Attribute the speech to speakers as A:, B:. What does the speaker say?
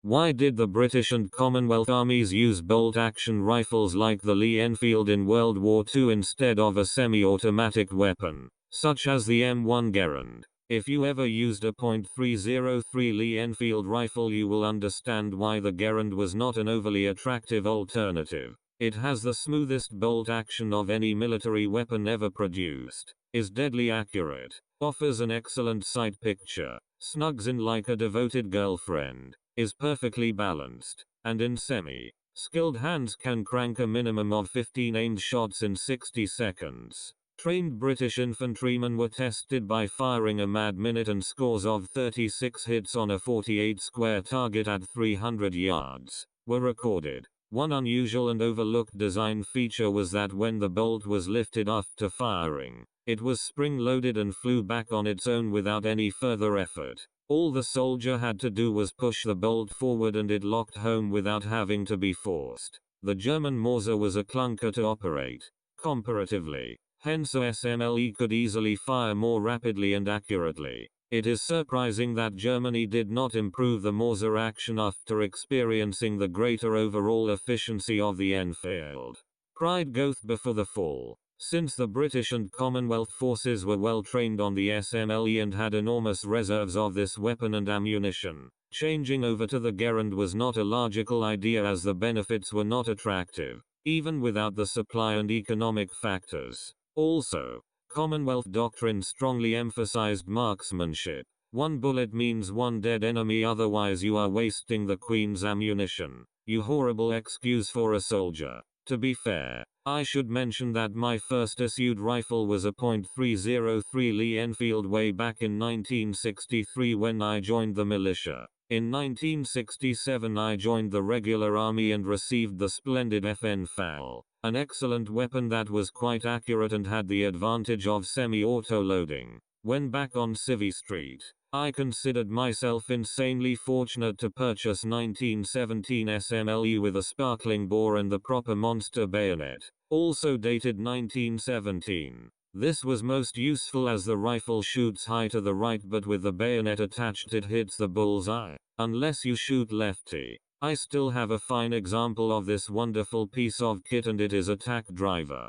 A: Why did the British and Commonwealth armies use bolt-action rifles like the Lee-Enfield in World War II instead of a semi-automatic weapon, such as the M1 Garand? If you ever used a .303 Lee-Enfield rifle, you will understand why the Garand was not an overly attractive alternative. It has the smoothest bolt action of any military weapon ever produced, is deadly accurate, offers an excellent sight picture, snugs in like a devoted girlfriend, is perfectly balanced, and in semi-skilled hands can crank a minimum of 15 aimed shots in 60 seconds. Trained British infantrymen were tested by firing a mad minute, and scores of 36 hits on a 48 square target at 300 yards were recorded. One unusual and overlooked design feature was that when the bolt was lifted after firing, it was spring-loaded and flew back on its own without any further effort. All the soldier had to do was push the bolt forward and it locked home without having to be forced. The German Mauser was a clunker to operate, comparatively, hence a SMLE could easily fire more rapidly and accurately. It is surprising that Germany did not improve the Mauser action after experiencing the greater overall efficiency of the Enfield. Pride goeth before the fall. Since the British and Commonwealth forces were well trained on the SMLE and had enormous reserves of this weapon and ammunition, changing over to the Garand was not a logical idea, as the benefits were not attractive, even without the supply and economic factors. Also, Commonwealth doctrine strongly emphasized marksmanship. One bullet means one dead enemy, otherwise you are wasting the Queen's ammunition. You horrible excuse for a soldier. To be fair, I should mention that my first issued rifle was a .303 Lee-Enfield way back in 1963 when I joined the militia. In 1967 I joined the regular army and received the splendid FN FAL, an excellent weapon that was quite accurate and had the advantage of semi-auto loading. When back on Civvy Street, I considered myself insanely fortunate to purchase 1917 SMLE with a sparkling bore and the proper monster bayonet, also dated 1917. This was most useful as the rifle shoots high to the right, but with the bayonet attached it hits the bullseye, unless you shoot lefty. I still have a fine example of this wonderful piece of kit, and it is a tack driver.